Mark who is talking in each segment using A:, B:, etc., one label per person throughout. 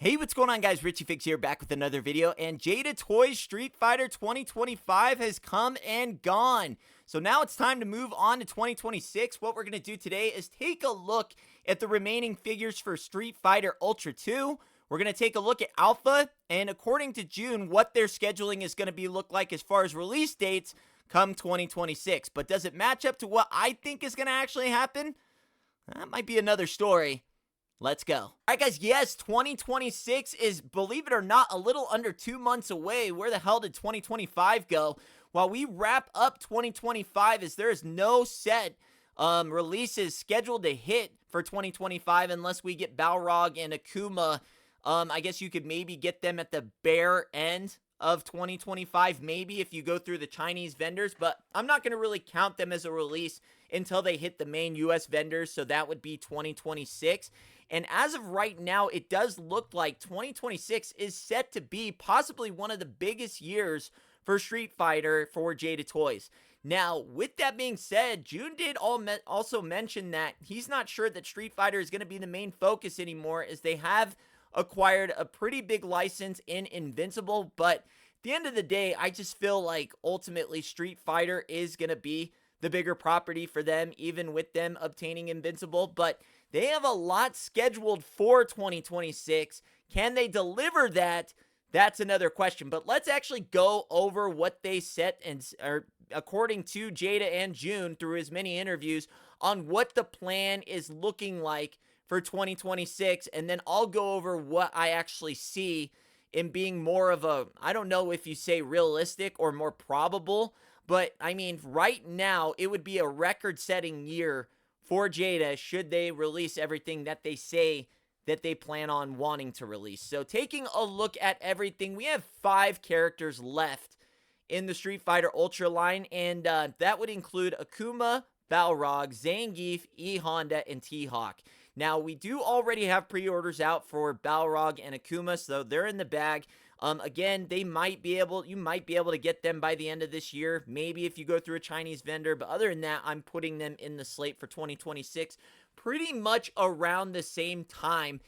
A: Hey, what's going on, guys? Richie Fix here, back with another video, and Jada Toys Street Fighter 2025 has come and gone. So now it's time to move on to 2026. What we're going to do today is take a look at the remaining figures for Street Fighter Ultra 2. We're going to take a look at Alpha, and according to JUHN, what their scheduling is going to look like as far as release dates come 2026. But does it match up to what I think is going to actually happen? That might be another story. Let's go. All right, guys, yes, 2026 is, believe it or not, a little under 2 months away. Where the hell did 2025 go? While we wrap up 2025, as there is no set releases scheduled to hit for 2025 unless we get Balrog and AKUMA. I guess you could maybe get them at the bare end of 2025, maybe if you go through the Chinese vendors, but I'm not going to really count them as a release until they hit the main US vendors, so that would be 2026. And as of right now, it does look like 2026 is set to be possibly one of the biggest years for Street Fighter for Jada Toys. Now, with that being said, JUHN did also mention that he's not sure that Street Fighter is going to be the main focus anymore, as they have acquired a pretty big license in Invincible. But at the end of the day, I just feel like ultimately Street Fighter is going to be the bigger property for them, even with them obtaining Invincible. But they have a lot scheduled for 2026. Can they deliver that? That's another question. But let's actually go over what they set, and according to Jada and JUHN through his many interviews, on what the plan is looking like for 2026. And then I'll go over what I actually see in being more of a, I don't know if you say realistic or more probable, but I mean, right now, it would be a record-setting year for Jada should they release everything that they say that they plan on wanting to release. So taking a look at everything, we have 5 characters left in the Street Fighter Ultra line, and that would include AKUMA, Balrog, Zangief, E Honda, and T-Hawk. Now, we do already have pre-orders out for Balrog and AKUMA, so they're in the bag. Again, you might be able to get them by the end of this year, maybe if you go through a Chinese vendor, but other than that, I'm putting them in the slate for 2026, pretty much around the same time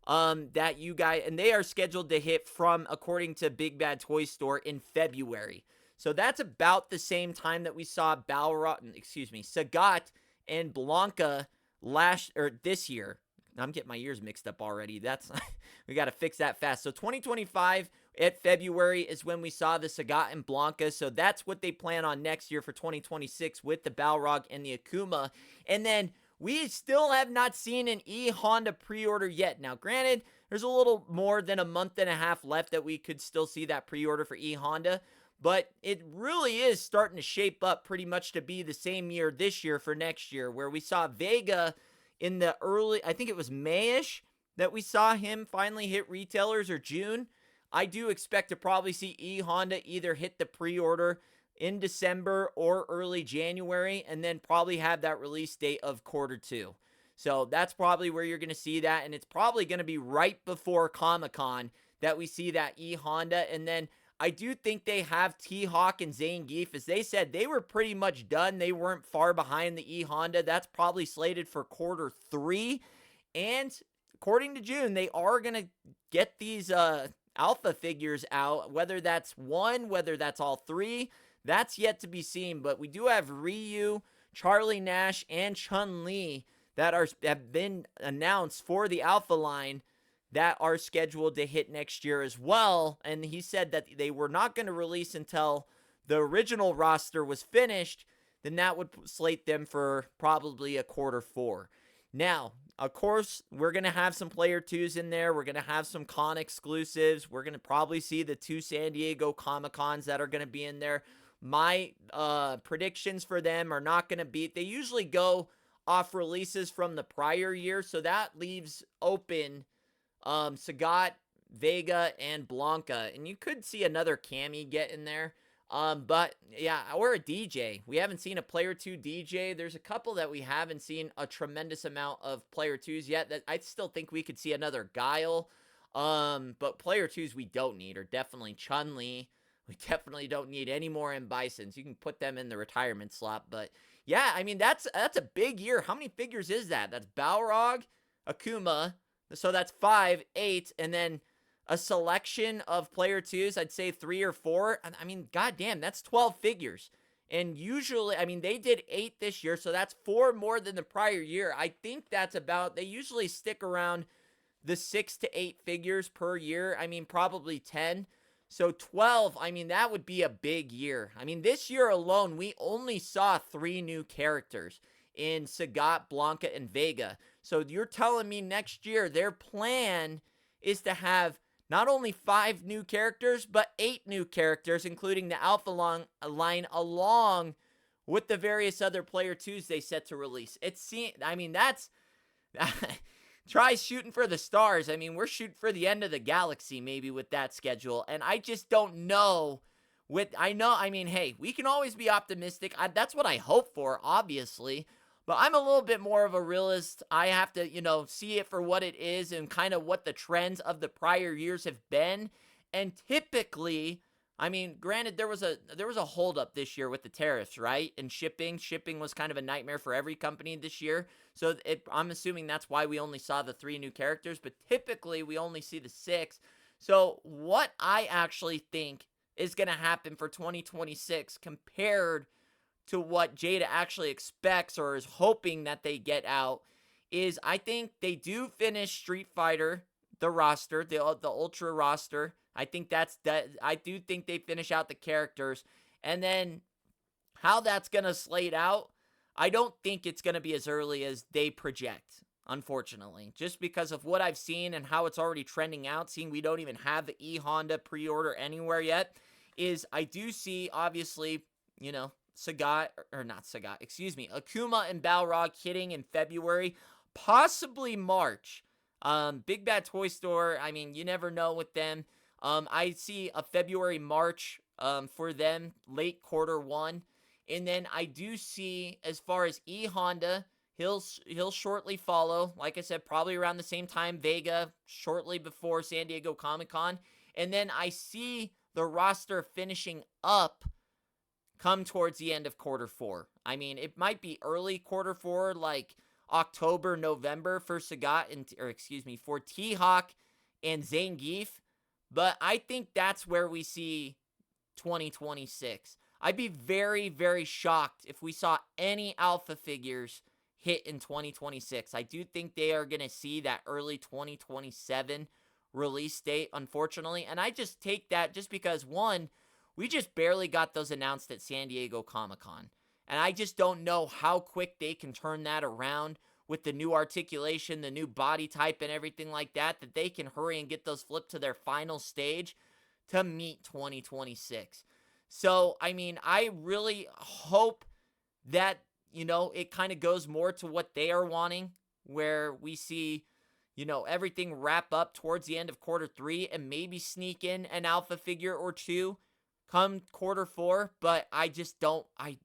A: that you guys, and they are scheduled to hit from, according to Big Bad Toy Store, in February. So that's about the same time that we saw Sagat and Blanka this year. I'm getting my years mixed up already. We got to fix that fast. So 2025 at February is when we saw the Sagat and Blanka. So that's what they plan on next year for 2026 with the Balrog and the AKUMA. And then we still have not seen an E Honda pre-order yet. Now, granted, there's a little more than a month and a half left that we could still see that pre-order for E Honda. But it really is starting to shape up pretty much to be the same year this year for next year, where we saw VEGA in the early, I think it was May-ish, that we saw him finally hit retailers, or June. I do expect to probably see E Honda either hit the pre-order in December or early January, and then probably have that release date of Q2. So that's probably where you're going to see that, and it's probably going to be right before Comic-Con that we see that E Honda. And then I do think they have T-Hawk and Zangief. As they said, they were pretty much done. They weren't far behind the E Honda. That's probably slated for Q3. And according to JUHN, they are going to get these alpha figures out. Whether that's one, whether that's all 3, that's yet to be seen. But we do have Ryu, Charlie Nash, and Chun-Li that have been announced for the alpha line that are scheduled to hit next year as well. And he said that they were not going to release until the original roster was finished. Then that would slate them for probably a Q4. Now, of course, we're going to have some Player 2s in there. We're going to have some con exclusives. We're going to probably see the 2 San Diego Comic-Cons that are going to be in there. My predictions for them are not going to be, they usually go off releases from the prior year, so that leaves open Sagat, VEGA, and Blanka. And you could see another Cammy get in there. But yeah, or a DJ. We haven't seen a Player 2 DJ. There's a couple that we haven't seen a tremendous amount of Player 2s yet. That I still think we could see another Guile. But Player 2s we don't need are definitely Chun-Li. We definitely don't need any more M. Bisons. You can put them in the retirement slot. But yeah, I mean, that's a big year. How many figures is that? That's Balrog, AKUMA, So that's 5, 8, and then a selection of player 2s, I'd say 3 or 4. I mean, goddamn, that's 12 figures. And usually, I mean, they did 8 this year, so that's 4 more than the prior year. I think that's about, they usually stick around the 6 to 8 figures per year. I mean, probably 10. So 12, I mean, that would be a big year. I mean, this year alone, we only saw 3 new characters in Sagat, Blanka, and Vega. So you're telling me next year their plan is to have not only 5 new characters, but 8 new characters, including the Alpha line, along with the various other player 2s they set to release. I mean, that's try shooting for the stars. I mean, we're shooting for the end of the galaxy maybe with that schedule, and I just don't know. I mean, hey, we can always be optimistic. That's what I hope for, obviously. But I'm a little bit more of a realist. I have to, see it for what it is and kind of what the trends of the prior years have been. And typically, I mean, granted, there was a holdup this year with the tariffs, right? And shipping was kind of a nightmare for every company this year. So I'm assuming that's why we only saw the 3 new characters. But typically, we only see the 6. So what I actually think is going to happen for 2026 compared to what Jada actually expects or is hoping that they get out is I think they do finish Street Fighter, the roster, the Ultra roster. I think I do think they finish out the characters. And then how that's going to slate out, I don't think it's going to be as early as they project, unfortunately. Just because of what I've seen and how it's already trending out, seeing we don't even have the E-Honda pre-order anywhere yet, is I do see, obviously, Sagat, or not Sagat, excuse me, AKUMA and BALROG hitting in February, possibly March. Big Bad Toy Store, I mean, you never know with them. I see a February, March for them, late quarter 1. And then I do see, as far as E-Honda, he'll shortly follow. Like I said, probably around the same time, Vega, shortly before San Diego Comic-Con. And then I see the roster finishing up come towards the end of quarter 4. I mean, it might be early quarter 4, like October, November for Sagat, for T-Hawk and Zangief. But I think that's where we see 2026. I'd be very, very shocked if we saw any alpha figures hit in 2026. I do think they are going to see that early 2027 release date, unfortunately. And I just take that just because, one, we just barely got those announced at San Diego Comic-Con. And I just don't know how quick they can turn that around with the new articulation, the new body type, and everything like that they can hurry and get those flipped to their final stage to meet 2026. So, I mean, I really hope that, it kind of goes more to what they are wanting, where we see, everything wrap up towards the end of quarter 3 and maybe sneak in an alpha figure or 2 come quarter 4, but I just don't, I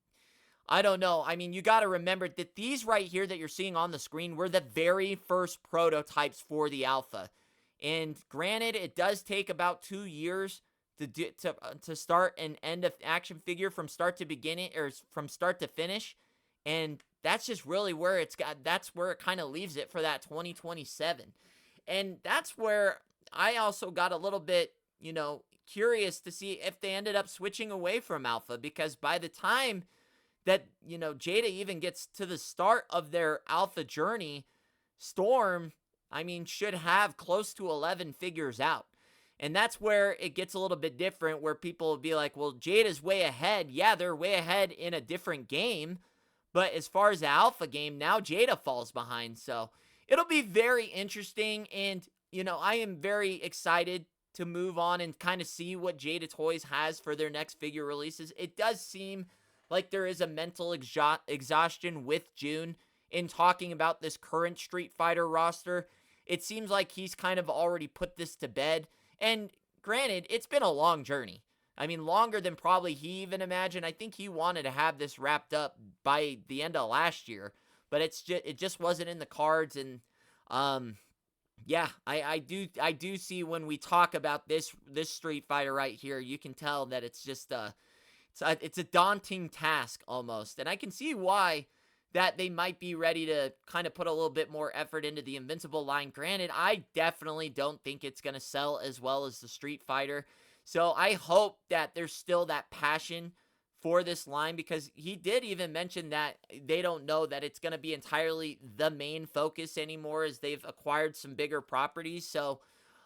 A: don't know. I mean, you got to remember that these right here that you're seeing on the screen were the very first prototypes for the alpha. And granted, it does take about 2 years to start and end an action figure from start to beginning, or from start to finish. And that's just really where that's where it kind of leaves it for that 2027. And that's where I also got a little bit, curious to see if they ended up switching away from alpha, because by the time that, Jada even gets to the start of their alpha journey, Storm, I mean, should have close to 11 figures out. And that's where it gets a little bit different, where people will be like, well, Jada's way ahead. Yeah, they're way ahead in a different game. But as far as the alpha game, now Jada falls behind. So it'll be very interesting. And, I am very excited to move on and kind of see what Jada Toys has for their next figure releases. It does seem like there is a mental exhaustion with JUHN in talking about this current Street Fighter roster. It seems like he's kind of already put this to bed. And granted, it's been a long journey. I mean, longer than probably he even imagined. I think he wanted to have this wrapped up by the end of last year, but it just wasn't in the cards. And yeah, I do see when we talk about this Street Fighter right here, you can tell that it's just it's a daunting task almost. And I can see why that they might be ready to kind of put a little bit more effort into the Invincible line. Granted, I definitely don't think it's going to sell as well as the Street Fighter. So I hope that there's still that passion for this line, because he did even mention that they don't know that it's going to be entirely the main focus anymore, as they've acquired some bigger properties. So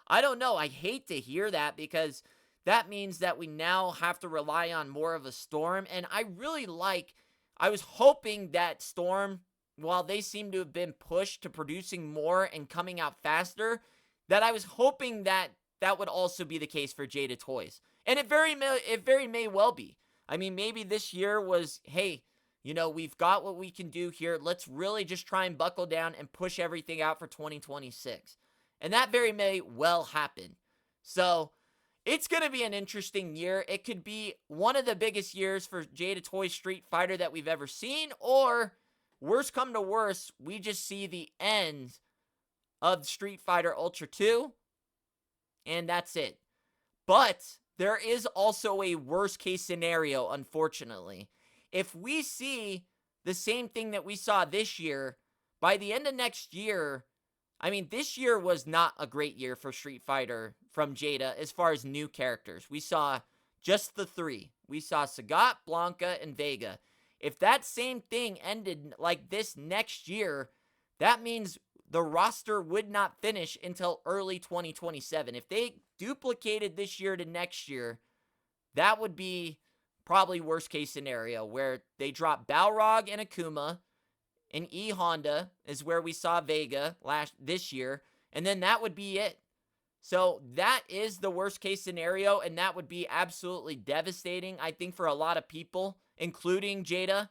A: I don't know. I hate to hear that, because that means that we now have to rely on more of a Storm. And I was hoping that Storm, while they seem to have been pushed to producing more and coming out faster, that I was hoping that that would also be the case for Jada Toys. And it very may well be. I mean, maybe this year was, hey, we've got what we can do here. Let's really just try and buckle down and push everything out for 2026. And that very may well happen. So it's going to be an interesting year. It could be one of the biggest years for Jada Toys Street Fighter that we've ever seen, or worst come to worst, we just see the end of Street Fighter Ultra 2, and that's it. But there is also a worst case scenario, unfortunately. If we see the same thing that we saw this year, by the end of next year, I mean, this year was not a great year for Street Fighter from Jada as far as new characters. We saw just the 3. We saw Sagat, Blanka, and Vega. If that same thing ended like this next year, that means the roster would not finish until early 2027. If they duplicated this year to next year, that would be probably worst case scenario, where they drop Balrog and AKUMA, and E Honda is where we saw Vega this year, and then that would be it. So that is the worst case scenario, and that would be absolutely devastating, I think, for a lot of people, including Jada,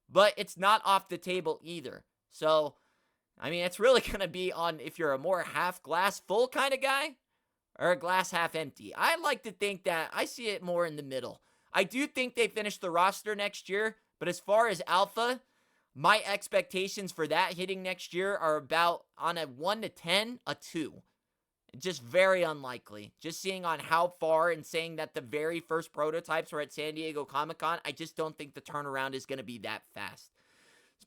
A: but it's not off the table either. So, I mean, it's really going to be on if you're a more half glass full kind of guy or a glass half empty. I like to think that I see it more in the middle. I do think they finish the roster next year, but as far as alpha, my expectations for that hitting next year are about, on a 1 to 10, a 2. Just very unlikely. Just seeing on how far, and saying that the very first prototypes were at San Diego Comic-Con, I just don't think the turnaround is going to be that fast.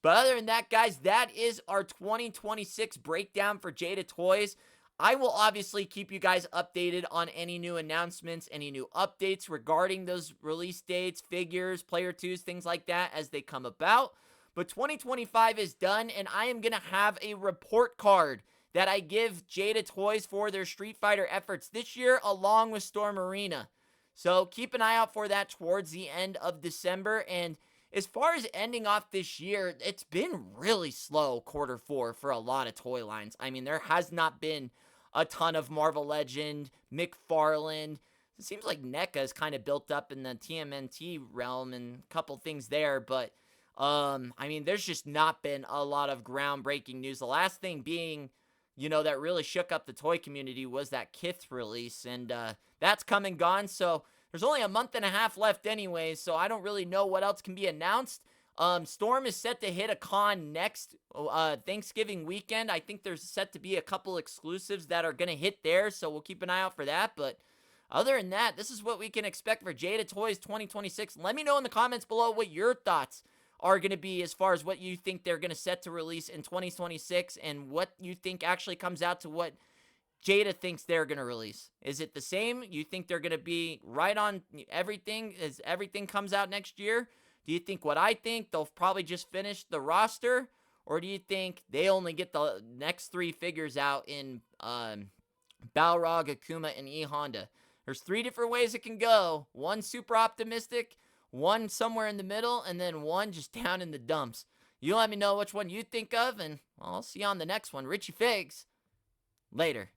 A: But other than that, guys, that is our 2026 breakdown for Jada Toys. I will obviously keep you guys updated on any new announcements, any new updates regarding those release dates, figures, player twos, things like that as they come about. But 2025 is done, and I am going to have a report card that I give Jada Toys for their Street Fighter efforts this year, along with Storm Arena. So keep an eye out for that towards the end of December. And as far as ending off this year, it's been really slow Q4 for a lot of toy lines. I mean, there has not been a ton of Marvel Legend, McFarlane. It seems like NECA is kind of built up in the TMNT realm and a couple things there, but I mean, there's just not been a lot of groundbreaking news. The last thing being, that really shook up the toy community was that Kith release, and that's come and gone, so there's only a month and a half left anyways, so I don't really know what else can be announced. Storm is set to hit a con next Thanksgiving weekend. I think there's set to be a couple exclusives that are going to hit there, so we'll keep an eye out for that. But other than that, this is what we can expect for Jada Toys 2026. Let me know in the comments below what your thoughts are going to be as far as what you think they're going to set to release in 2026, and what you think actually comes out to what Jada thinks they're going to release. Is it the same? You think they're going to be right on everything as everything comes out next year? Do you think what I think, they'll probably just finish the roster? Or do you think they only get the next 3 figures out in Balrog, AKUMA, and E Honda? There's 3 different ways it can go. One super optimistic, one somewhere in the middle, and then one just down in the dumps. You let me know which one you think of, and I'll see you on the next one. Richie Figs. Later.